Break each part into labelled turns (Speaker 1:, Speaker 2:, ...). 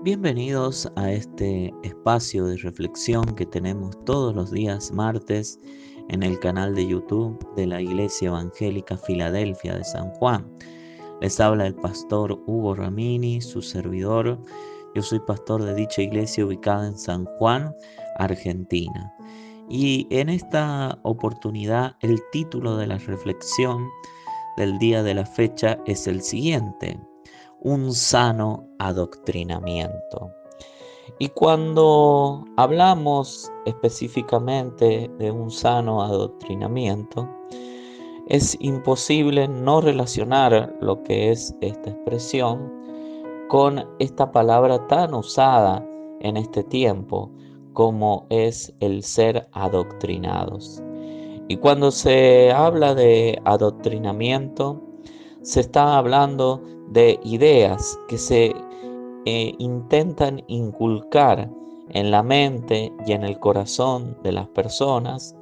Speaker 1: Bienvenidos a este espacio de reflexión que tenemos todos los días martes en el canal de YouTube de la Iglesia Evangélica Filadelfia de San Juan. Les habla el pastor Hugo Ramini, su servidor. Yo soy pastor de dicha iglesia ubicada en San Juan, Argentina. Y en esta oportunidad el título de la reflexión del día de la fecha es el siguiente: un sano adoctrinamiento. Y cuando hablamos específicamente de un sano adoctrinamiento, es imposible no relacionar lo que es esta expresión con esta palabra tan usada en este tiempo como es el ser adoctrinados. Y cuando se habla de adoctrinamiento, se está hablando de ideas que se intentan inculcar en la mente y en el corazón de las personas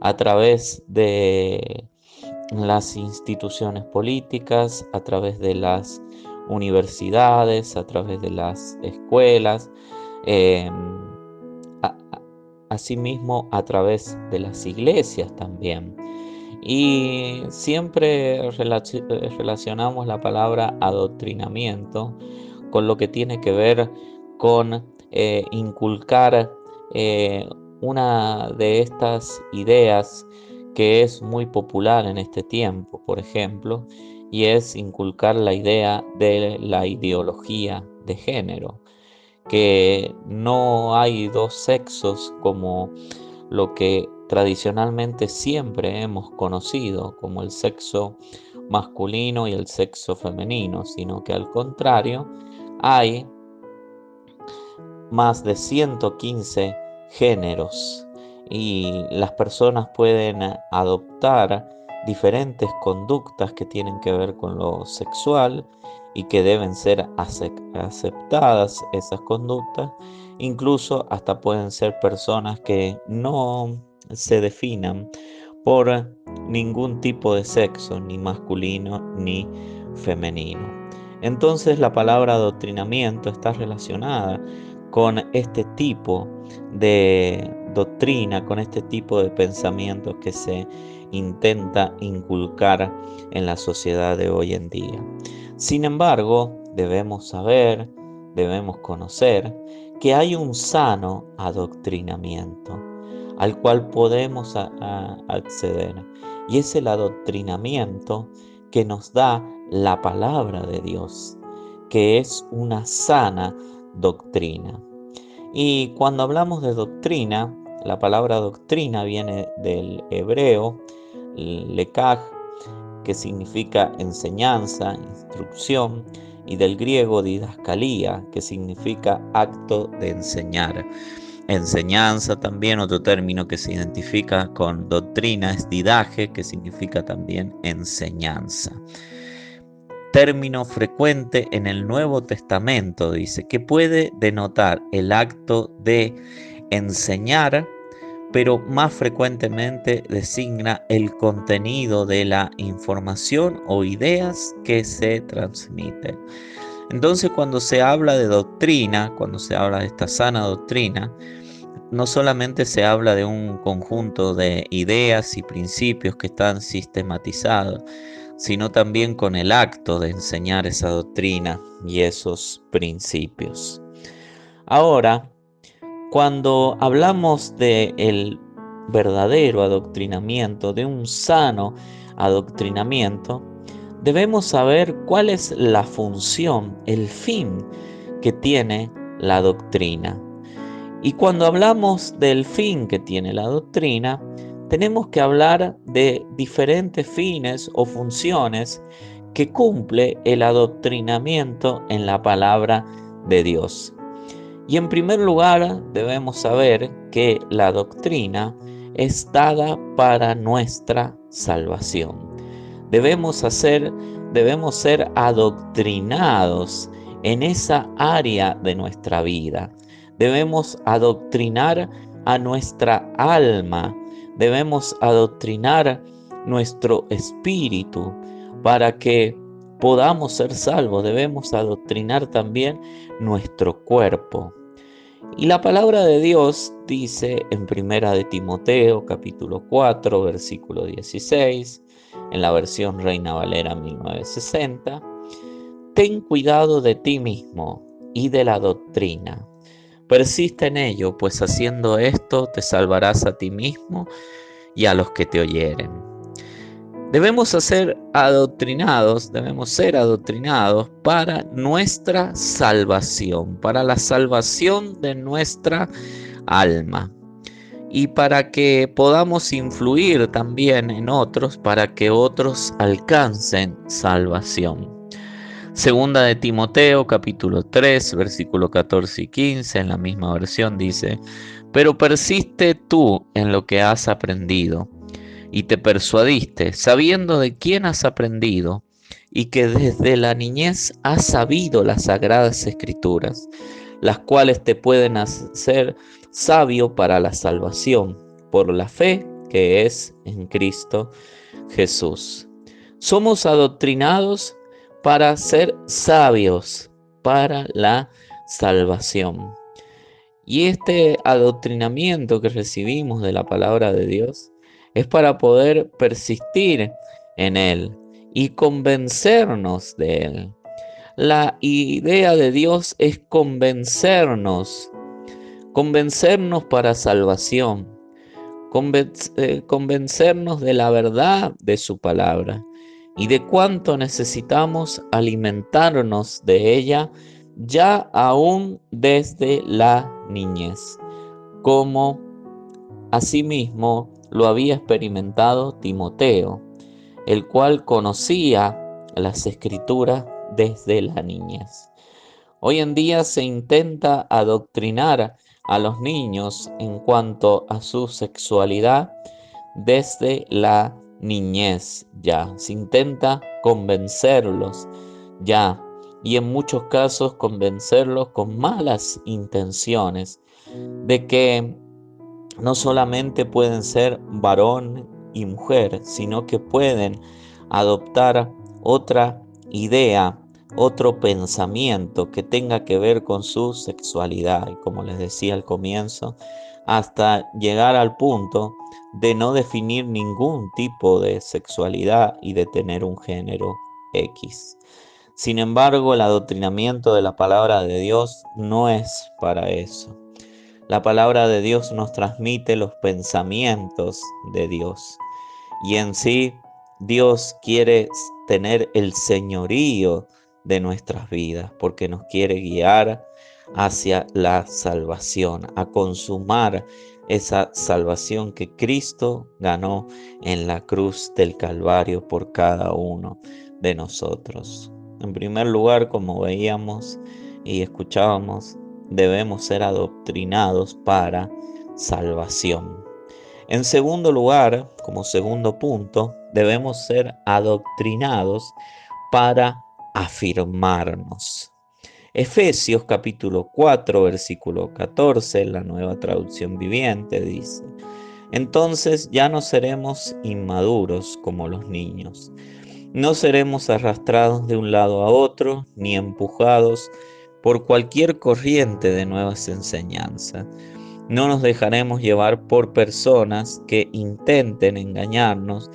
Speaker 1: a través de las instituciones políticas, a través de las universidades, a través de las escuelas, eh, asimismo a través de las iglesias también. Y siempre relacionamos la palabra adoctrinamiento con lo que tiene que ver con inculcar una de estas ideas que es muy popular en este tiempo, por ejemplo, y es inculcar la idea de la ideología de género, que no hay dos sexos como lo que tradicionalmente siempre hemos conocido como el sexo masculino y el sexo femenino, sino que al contrario hay más de 115 géneros y las personas pueden adoptar diferentes conductas que tienen que ver con lo sexual y que deben ser aceptadas esas conductas. Incluso hasta pueden ser personas que no se definan por ningún tipo de sexo, ni masculino ni femenino. Entonces la palabra adoctrinamiento está relacionada con este tipo de doctrina, con este tipo de pensamientos que se intenta inculcar en la sociedad de hoy en día. Sin embargo, debemos saber, debemos conocer que hay un sano adoctrinamiento al cual podemos acceder, y es el adoctrinamiento que nos da la palabra de Dios, que es una sana doctrina. Y cuando hablamos de doctrina, la palabra doctrina viene del hebreo lekaj, que significa enseñanza, instrucción, y del griego didascalía, que significa acto de enseñar. Enseñanza también, otro término que se identifica con doctrina, es didaje, que significa también enseñanza. Término frecuente en el Nuevo Testamento, dice, que puede denotar el acto de enseñar, pero más frecuentemente designa el contenido de la información o ideas que se transmiten. Entonces, cuando se habla de doctrina, cuando se habla de esta sana doctrina, no solamente se habla de un conjunto de ideas y principios que están sistematizados, sino también con el acto de enseñar esa doctrina y esos principios. Ahora, cuando hablamos del verdadero adoctrinamiento, de un sano adoctrinamiento, debemos saber cuál es la función, el fin que tiene la doctrina. Y cuando hablamos del fin que tiene la doctrina, tenemos que hablar de diferentes fines o funciones que cumple el adoctrinamiento en la palabra de Dios. Y en primer lugar, debemos saber que la doctrina es dada para nuestra salvación. Debemos ser adoctrinados en esa área de nuestra vida. Debemos adoctrinar a nuestra alma. Debemos adoctrinar nuestro espíritu para que podamos ser salvos, debemos adoctrinar también nuestro cuerpo. Y la palabra de Dios dice en Primera de Timoteo, capítulo 4, versículo 16, en la versión Reina Valera 1960, ten cuidado de ti mismo y de la doctrina. Persiste en ello, pues haciendo esto te salvarás a ti mismo y a los que te oyeren. Debemos ser adoctrinados para nuestra salvación, para la salvación de nuestra alma y para que podamos influir también en otros, para que otros alcancen salvación. Segunda de Timoteo, capítulo 3, versículo 14 y 15, en la misma versión dice, pero persiste tú en lo que has aprendido y te persuadiste, sabiendo de quién has aprendido y que desde la niñez has sabido las sagradas escrituras, las cuales te pueden hacer sabio para la salvación por la fe que es en Cristo Jesús. Somos adoctrinados para ser sabios para la salvación. Y este adoctrinamiento que recibimos de la palabra de Dios es para poder persistir en él y convencernos de él. La idea de Dios es convencernos para salvación, convencernos de la verdad de su palabra y de cuánto necesitamos alimentarnos de ella ya aún desde la niñez, como asimismo lo había experimentado Timoteo, el cual conocía las escrituras desde la niñez. Hoy en día se intenta adoctrinar a los niños en cuanto a su sexualidad desde la niñez ya. Se intenta convencerlos ya, y en muchos casos convencerlos con malas intenciones de que no solamente pueden ser varón y mujer, sino que pueden adoptar otra idea, otro pensamiento que tenga que ver con su sexualidad. Y como les decía al comienzo, hasta llegar al punto de no definir ningún tipo de sexualidad y de tener un género X. Sin embargo, el adoctrinamiento de la palabra de Dios no es para eso. La palabra de Dios nos transmite los pensamientos de Dios. Y en sí, Dios quiere tener el señorío de nuestras vidas, porque nos quiere guiar hacia la salvación, a consumar esa salvación que Cristo ganó en la cruz del Calvario por cada uno de nosotros. En primer lugar, como veíamos y escuchábamos, debemos ser adoctrinados para salvación. En segundo lugar, como segundo punto, debemos ser adoctrinados para afirmarnos. Efesios capítulo 4, versículo 14, la Nueva Traducción Viviente dice, entonces ya no seremos inmaduros como los niños. No seremos arrastrados de un lado a otro, ni empujados por cualquier corriente de nuevas enseñanzas. No nos dejaremos llevar por personas que intenten engañarnos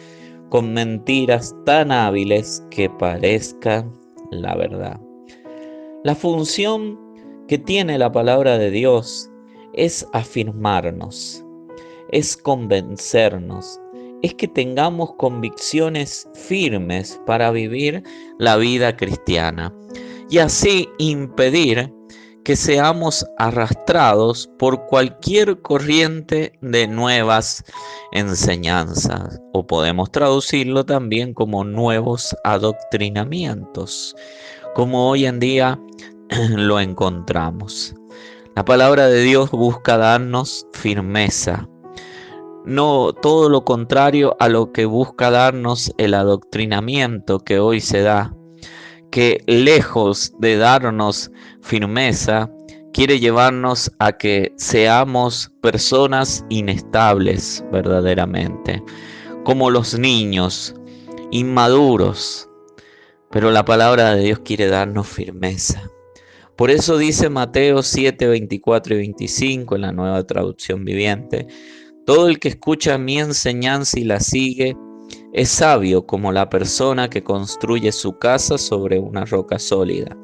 Speaker 1: con mentiras tan hábiles que parezcan la verdad. La función que tiene la palabra de Dios es afirmarnos, es convencernos, es que tengamos convicciones firmes para vivir la vida cristiana y así impedir que seamos arrastrados por cualquier corriente de nuevas enseñanzas, o podemos traducirlo también como nuevos adoctrinamientos, como hoy en día lo encontramos. La palabra de Dios busca darnos firmeza, no todo lo contrario a lo que busca darnos el adoctrinamiento que hoy se da, que lejos de darnos firmeza, quiere llevarnos a que seamos personas inestables verdaderamente, como los niños, inmaduros, pero la palabra de Dios quiere darnos firmeza. Por eso dice Mateo 7, 24 y 25 en la Nueva Traducción Viviente: todo el que escucha mi enseñanza y la sigue es sabio como la persona que construye su casa sobre una roca sólida.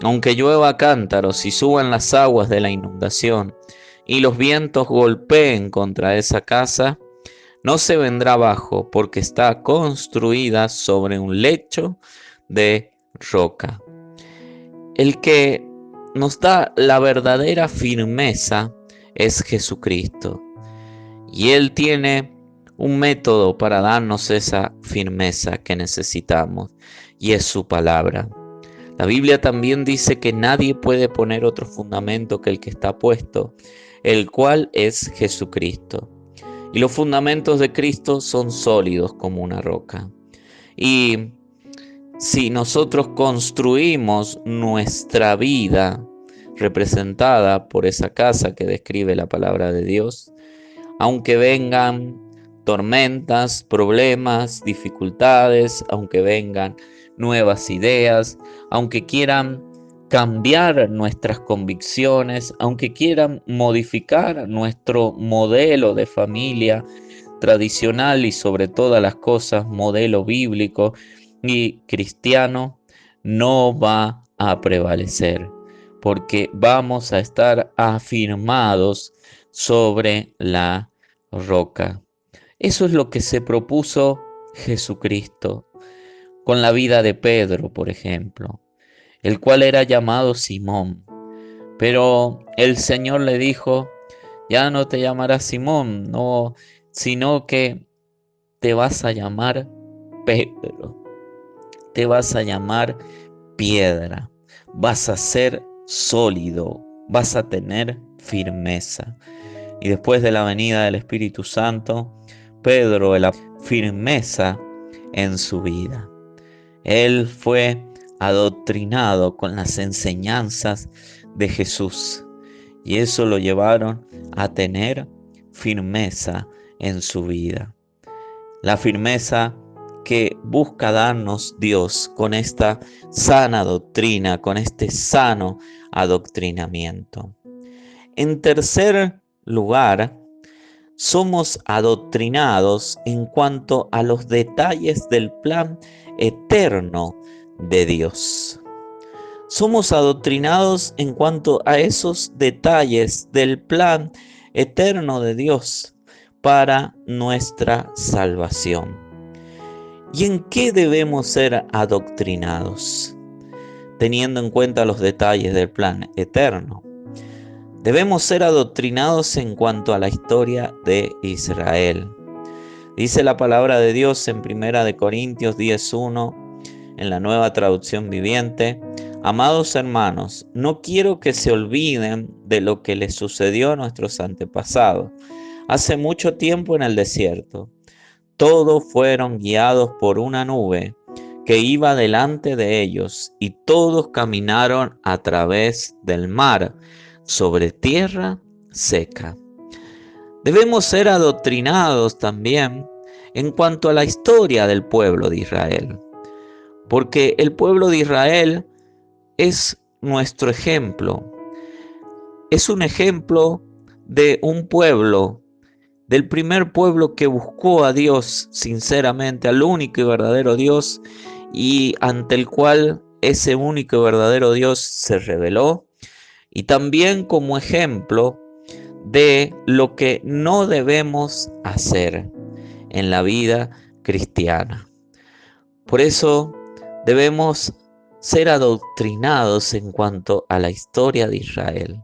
Speaker 1: Aunque llueva a cántaros y suban las aguas de la inundación y los vientos golpeen contra esa casa, no se vendrá abajo porque está construida sobre un lecho de roca. El que nos da la verdadera firmeza es Jesucristo. Y Él tiene un método para darnos esa firmeza que necesitamos, y es su palabra. La Biblia también dice que nadie puede poner otro fundamento que el que está puesto, el cual es Jesucristo. Y los fundamentos de Cristo son sólidos como una roca. Y si nosotros construimos nuestra vida representada por esa casa que describe la palabra de Dios, aunque vengan tormentas, problemas, dificultades, aunque vengan nuevas ideas, aunque quieran cambiar nuestras convicciones, aunque quieran modificar nuestro modelo de familia tradicional y sobre todas las cosas modelo bíblico y cristiano, no va a prevalecer, porque vamos a estar afirmados sobre la roca. Eso es lo que se propuso Jesucristo con la vida de Pedro, por ejemplo, el cual era llamado Simón. Pero el Señor le dijo: ya no te llamarás Simón, no, sino que te vas a llamar Pedro, te vas a llamar piedra, vas a ser sólido, vas a tener firmeza. Y después de la venida del Espíritu Santo, Pedro, la firmeza en su vida. Él fue adoctrinado con las enseñanzas de Jesús y eso lo llevaron a tener firmeza en su vida. La firmeza que busca darnos Dios con esta sana doctrina, con este sano adoctrinamiento. En tercer lugar, somos adoctrinados en cuanto a los detalles del plan eterno de Dios. Somos adoctrinados en cuanto a esos detalles del plan eterno de Dios para nuestra salvación. ¿Y en qué debemos ser adoctrinados? Teniendo en cuenta los detalles del plan eterno. Debemos ser adoctrinados en cuanto a la historia de Israel. Dice la palabra de Dios en 1 Corintios 10:1, en la Nueva Traducción Viviente: amados hermanos, no quiero que se olviden de lo que les sucedió a nuestros antepasados hace mucho tiempo en el desierto. Todos fueron guiados por una nube que iba delante de ellos, y todos caminaron a través del mar sobre tierra seca. Debemos ser adoctrinados también en cuanto a la historia del pueblo de Israel, porque el pueblo de Israel es nuestro ejemplo. Es un ejemplo de un pueblo, del primer pueblo que buscó a Dios sinceramente, al único y verdadero Dios, y ante el cual ese único y verdadero Dios se reveló, y también como ejemplo de lo que no debemos hacer en la vida cristiana. Por eso debemos ser adoctrinados en cuanto a la historia de Israel.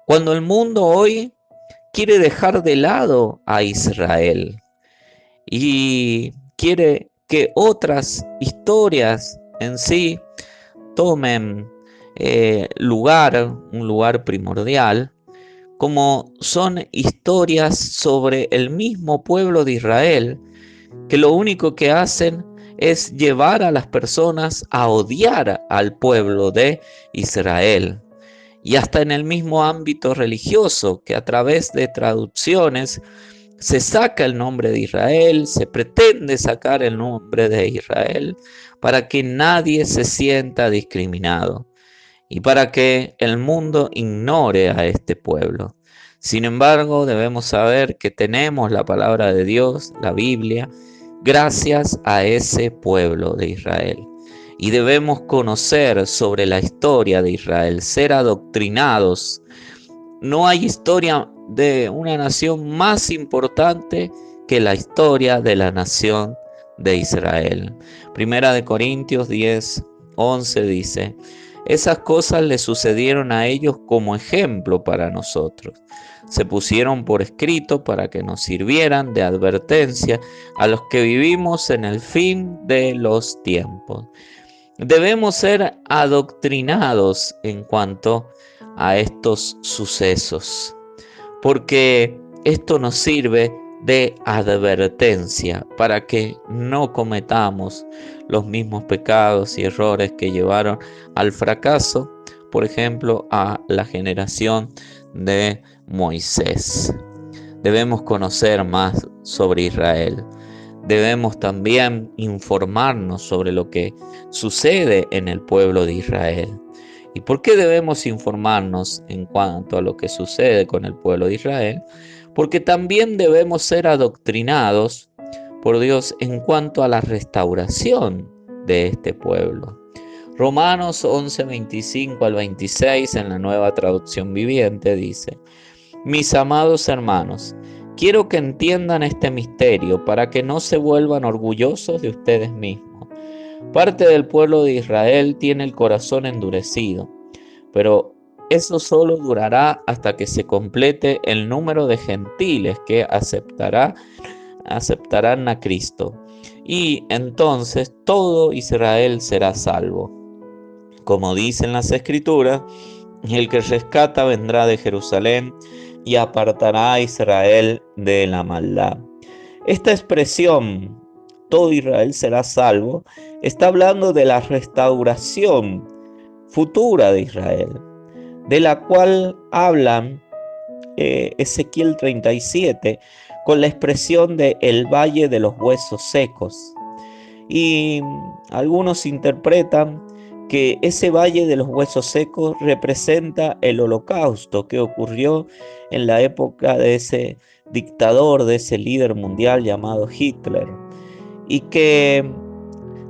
Speaker 1: Cuando el mundo hoy quiere dejar de lado a Israel y quiere que otras historias en sí tomen un lugar primordial, como son historias sobre el mismo pueblo de Israel, que lo único que hacen es llevar a las personas a odiar al pueblo de Israel. Y hasta en el mismo ámbito religioso, que a través de traducciones se saca el nombre de Israel, se pretende sacar el nombre de Israel para que nadie se sienta discriminado y para que el mundo ignore a este pueblo. Sin embargo, debemos saber que tenemos la palabra de Dios, la Biblia, gracias a ese pueblo de Israel. Y debemos conocer sobre la historia de Israel, ser adoctrinados. No hay historia de una nación más importante que la historia de la nación de Israel. Primera de Corintios 10:11 dice: esas cosas le sucedieron a ellos como ejemplo para nosotros. Se pusieron por escrito para que nos sirvieran de advertencia a los que vivimos en el fin de los tiempos. Debemos ser adoctrinados en cuanto a estos sucesos, porque esto nos sirve de advertencia para que no cometamos los mismos pecados y errores que llevaron al fracaso, por ejemplo, a la generación de Moisés. Debemos conocer más sobre Israel. Debemos también informarnos sobre lo que sucede en el pueblo de Israel. ¿Y por qué debemos informarnos en cuanto a lo que sucede con el pueblo de Israel? Porque también debemos ser adoctrinados por Dios en cuanto a la restauración de este pueblo. Romanos 11:25 al 26 en la Nueva Traducción Viviente dice: mis amados hermanos, quiero que entiendan este misterio para que no se vuelvan orgullosos de ustedes mismos. Parte del pueblo de Israel tiene el corazón endurecido, pero eso solo durará hasta que se complete el número de gentiles que aceptarán a Cristo. Y entonces todo Israel será salvo. Como dicen las Escrituras, el que rescata vendrá de Jerusalén y apartará a Israel de la maldad. Esta expresión, todo Israel será salvo, está hablando de la restauración futura de Israel, de la cual hablan Ezequiel 37 con la expresión de el valle de los huesos secos. Y algunos interpretan que ese valle de los huesos secos representa el holocausto que ocurrió en la época de ese dictador, de ese líder mundial llamado Hitler, y que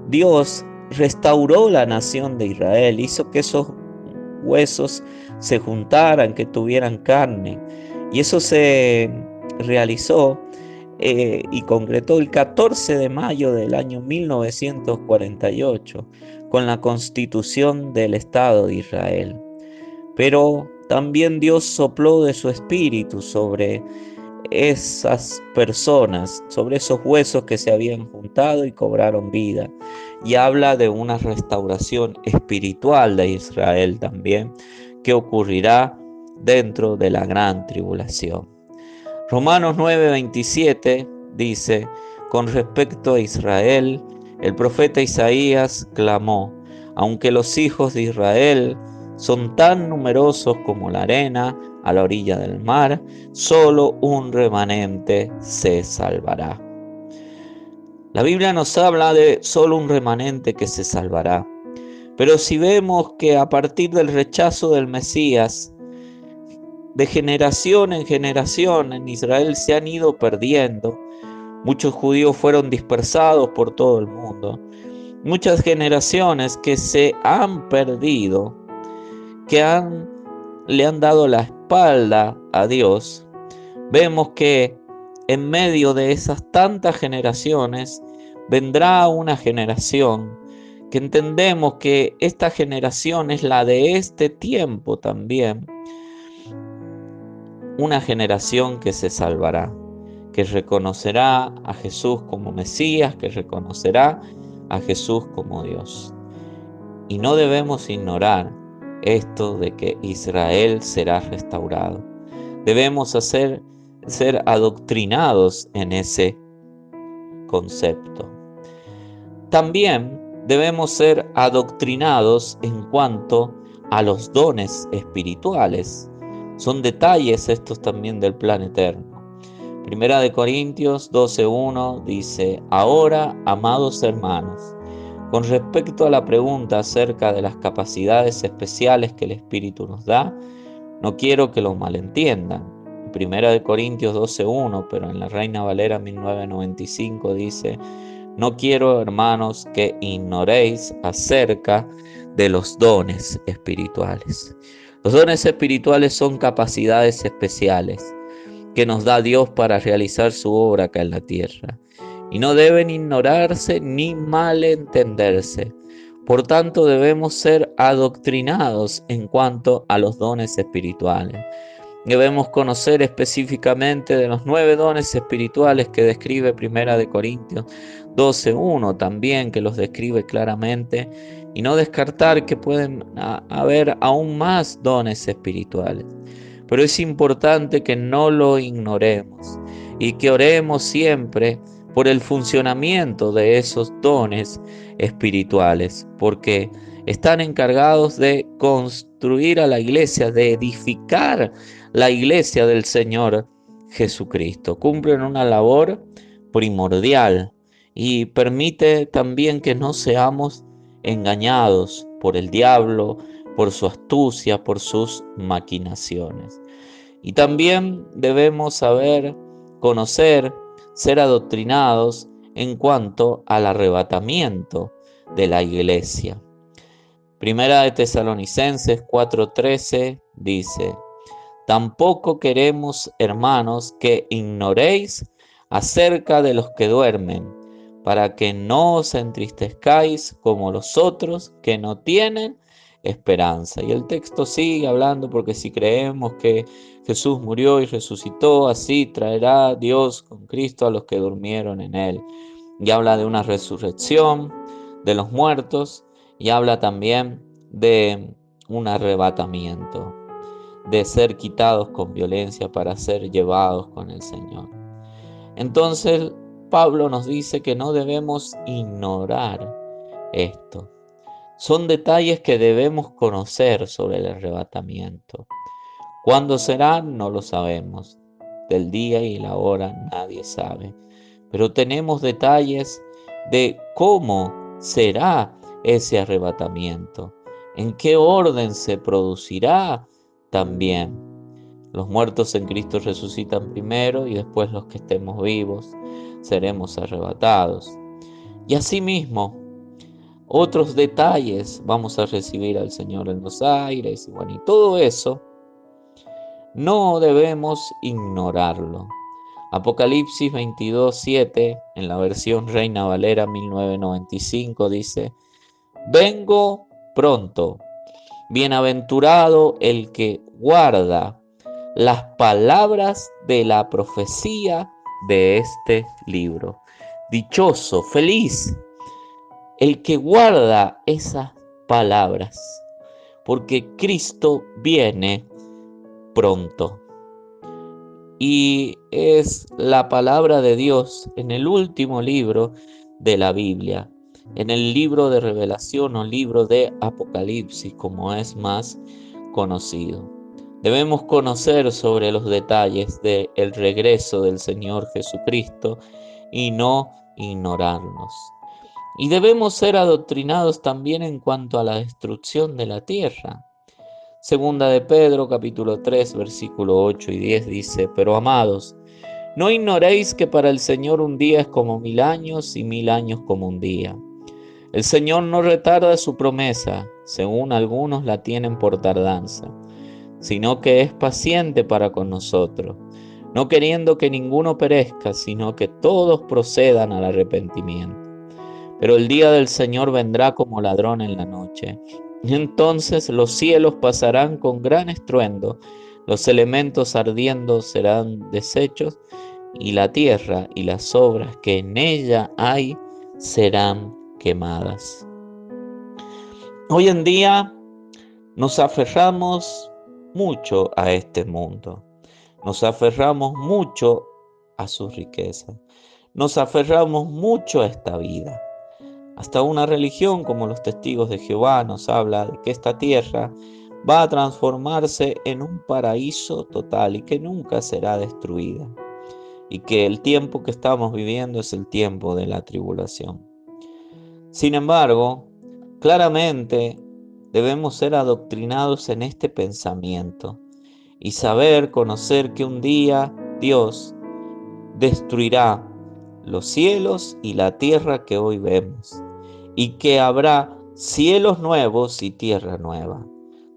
Speaker 1: Dios restauró la nación de Israel, hizo que esos huesos se juntaran, que tuvieran carne, y eso se realizó y concretó el 14 de mayo del año 1948 con la constitución del Estado de Israel. Pero también Dios sopló de su espíritu sobre esas personas, sobre esos huesos que se habían juntado y cobraron vida. Y habla de una restauración espiritual de Israel también, que ocurrirá dentro de la gran tribulación. Romanos 9:27 dice: con respecto a Israel, el profeta Isaías clamó: aunque los hijos de Israel son tan numerosos como la arena a la orilla del mar, solo un remanente se salvará. La Biblia nos habla de solo un remanente que se salvará. Pero si vemos que a partir del rechazo del Mesías, de generación en generación en Israel se han ido perdiendo. Muchos judíos fueron dispersados por todo el mundo. Muchas generaciones que se han perdido, que le han dado la espalda a Dios. Vemos que en medio de esas tantas generaciones vendrá una generación que entendemos que esta generación es la de este tiempo también. Una generación que se salvará, que reconocerá a Jesús como Mesías, que reconocerá a Jesús como Dios. Y no debemos ignorar esto de que Israel será restaurado. Debemos ser adoctrinados en ese concepto. También debemos ser adoctrinados en cuanto a los dones espirituales. Son detalles estos también del plan eterno. Primera de Corintios 12:1 dice: Ahora, amados hermanos, con respecto a la pregunta acerca de las capacidades especiales que el Espíritu nos da, no quiero que lo malentiendan. Primera de Corintios 12:1, pero en la Reina Valera 1995 dice: No quiero, hermanos, que ignoréis acerca de los dones espirituales. Los dones espirituales son capacidades especiales que nos da Dios para realizar su obra acá en la tierra, y no deben ignorarse ni malentenderse. Por tanto, debemos ser adoctrinados en cuanto a los dones espirituales. Debemos conocer específicamente de los 9 dones espirituales que describe Primera de Corintios 12:1 también, que los describe claramente, y no descartar que pueden haber aún más dones espirituales. Pero es importante que no lo ignoremos y que oremos siempre por el funcionamiento de esos dones espirituales, porque están encargados de construir a la iglesia, de edificar la iglesia del Señor Jesucristo. Cumplen una labor primordial y permite también que no seamos engañados por el diablo, por su astucia, por sus maquinaciones. Y también debemos saber, conocer, ser adoctrinados en cuanto al arrebatamiento de la iglesia. Primera de Tesalonicenses 4:13 dice: Tampoco queremos, hermanos, que ignoréis acerca de los que duermen, para que no os entristezcáis como los otros que no tienen esperanza. Y el texto sigue hablando, porque si creemos que Jesús murió y resucitó, así traerá Dios con Cristo a los que durmieron en él. Y habla de una resurrección de los muertos, y habla también de un arrebatamiento, de ser quitados con violencia para ser llevados con el Señor. Entonces, Pablo nos dice que no debemos ignorar esto. Son detalles que debemos conocer sobre el arrebatamiento. ¿Cuándo será? No lo sabemos. Del día y la hora nadie sabe. Pero tenemos detalles de cómo será ese arrebatamiento, en qué orden se producirá también. Los muertos en Cristo resucitan primero y después los que estemos vivos seremos arrebatados. Y asimismo, otros detalles, vamos a recibir al Señor en los aires, y todo eso no debemos ignorarlo. Apocalipsis 22:7, en la versión Reina Valera 1995, dice: Vengo pronto, bienaventurado el que guarda las palabras de la profecía de este libro. Dichoso, feliz, el que guarda esas palabras, porque Cristo viene pronto. Y es la palabra de Dios en el último libro de la Biblia, en el libro de Revelación o libro de Apocalipsis, como es más conocido. Debemos conocer sobre los detalles del regreso del Señor Jesucristo y no ignorarnos. Y debemos ser adoctrinados también en cuanto a la destrucción de la tierra. Segunda de Pedro, capítulo 3, versículo 8 y 10 dice: Pero amados, no ignoréis que para el Señor un día es como 1000 años y 1000 años como un día. El Señor no retarda su promesa, según algunos la tienen por tardanza, sino que es paciente para con nosotros, no queriendo que ninguno perezca, sino que todos procedan al arrepentimiento. Pero el día del Señor vendrá como ladrón en la noche. Entonces los cielos pasarán con gran estruendo, los elementos ardiendo serán deshechos, y la tierra y las obras que en ella hay serán quemadas. Hoy en día nos aferramos mucho a este mundo, nos aferramos mucho a su riqueza, nos aferramos mucho a esta vida. Hasta una religión como los Testigos de Jehová nos habla de que esta tierra va a transformarse en un paraíso total y que nunca será destruida. y que el tiempo que estamos viviendo es el tiempo de la tribulación. Sin embargo, claramente debemos ser adoctrinados en este pensamiento y saber, conocer que un día Dios destruirá los cielos y la tierra que hoy vemos, y que habrá cielos nuevos y tierra nueva,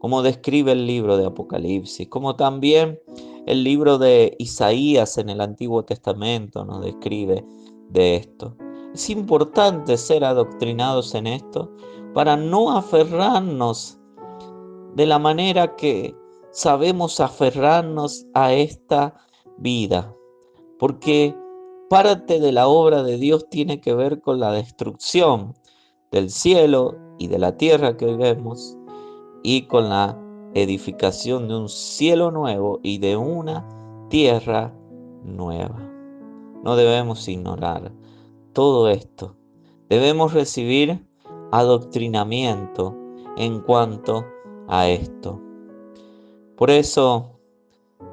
Speaker 1: como describe el libro de Apocalipsis, como también el libro de Isaías en el Antiguo Testamento nos describe de esto. Es importante ser adoctrinados en esto para no aferrarnos de la manera que sabemos aferrarnos a esta vida, porque parte de la obra de Dios tiene que ver con la destrucción del cielo y de la tierra que hoy vemos, y con la edificación de un cielo nuevo y de una tierra nueva. No debemos ignorar todo esto. Debemos recibir adoctrinamiento en cuanto a esto. Por eso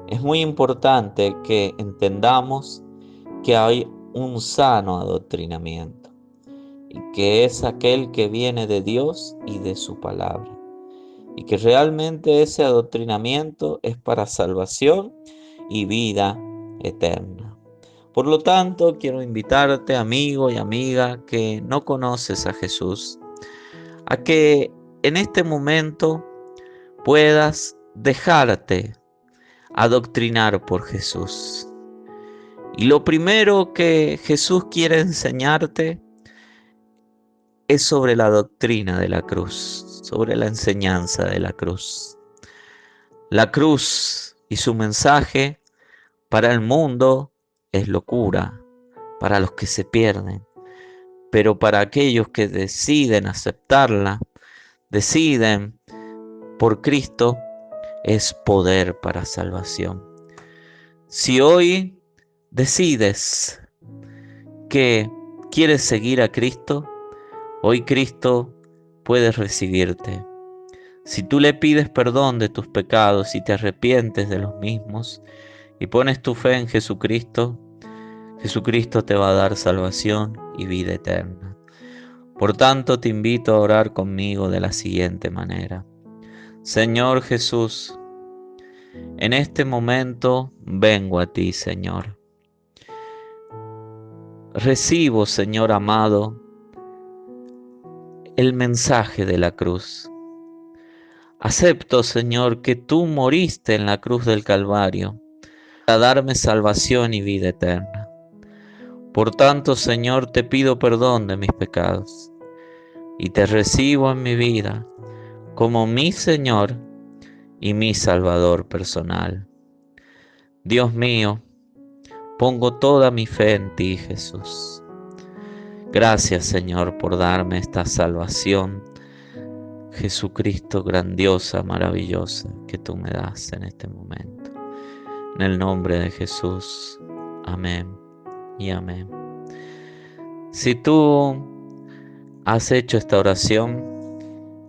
Speaker 1: es muy importante que entendamos que hay un sano adoctrinamiento y que es aquel que viene de Dios y de su palabra, y que realmente ese adoctrinamiento es para salvación y vida eterna. Por lo tanto, quiero invitarte, amigo y amiga, que no conoces a Jesús, a que en este momento puedas dejarte adoctrinar por Jesús. Y lo primero que Jesús quiere enseñarte es sobre la doctrina de la cruz, sobre la enseñanza de la cruz. La cruz y su mensaje para el mundo es locura, para los que se pierden, pero para aquellos que deciden aceptarla, deciden por Cristo, es poder para salvación. Si hoy decides que quieres seguir a Cristo, hoy Cristo puede recibirte. Si tú le pides perdón de tus pecados y te arrepientes de los mismos y pones tu fe en Jesucristo, Jesucristo te va a dar salvación y vida eterna. Por tanto, te invito a orar conmigo de la siguiente manera. Señor Jesús, en este momento vengo a ti, Señor. Recibo, Señor amado, el mensaje de la cruz. Acepto, Señor, que tú moriste en la cruz del Calvario para darme salvación y vida eterna. Por tanto, Señor, te pido perdón de mis pecados y te recibo en mi vida como mi Señor y mi Salvador personal. Dios mío, pongo toda mi fe en ti, Jesús. Gracias, Señor, por darme esta salvación, Jesucristo grandiosa, maravillosa, que tú me das en este momento. En el nombre de Jesús. Amén y amén. Si tú has hecho esta oración,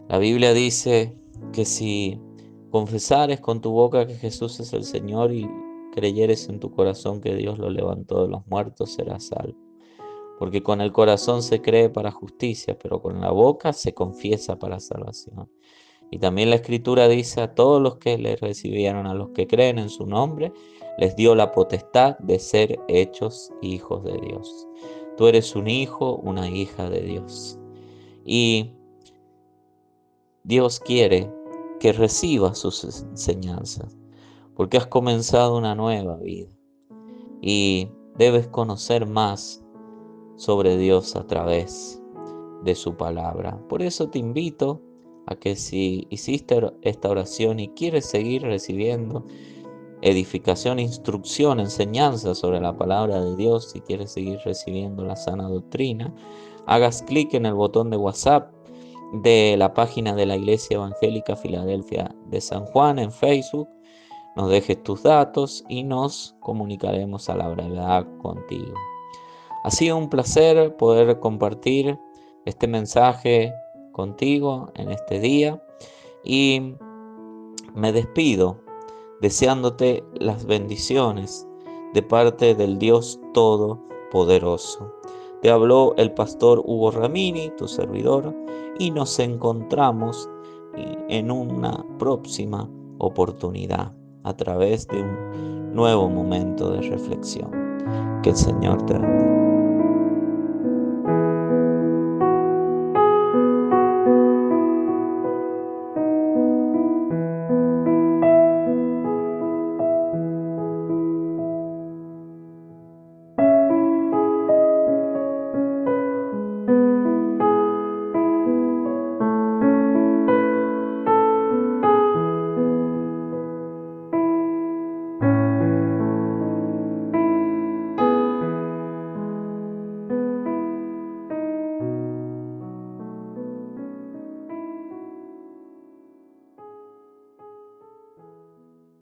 Speaker 1: la Biblia dice que si confesares con tu boca que Jesús es el Señor y creyeres en tu corazón que Dios lo levantó de los muertos, serás salvo. Porque con el corazón se cree para justicia, pero con la boca se confiesa para salvación. Y también la Escritura dice: a todos los que le recibieron, a los que creen en su nombre, les dio la potestad de ser hechos hijos de Dios. Tú eres un hijo, una hija de Dios. Y Dios quiere que recibas sus enseñanzas, porque has comenzado una nueva vida y debes conocer más sobre Dios a través de su palabra. Por eso te invito a que, si hiciste esta oración y quieres seguir recibiendo edificación, instrucción, enseñanza sobre la palabra de Dios, si quieres seguir recibiendo la sana doctrina, hagas clic en el botón de WhatsApp de la página de la Iglesia Evangélica Filadelfia de San Juan en Facebook, nos dejes tus datos y nos comunicaremos a la brevedad contigo. Ha sido un placer poder compartir este mensaje contigo en este día y me despido deseándote las bendiciones de parte del Dios Todopoderoso. Te habló el pastor Hugo Ramini, tu servidor, y nos encontramos en una próxima oportunidad a través de un nuevo momento de reflexión. Que el Señor te bendiga.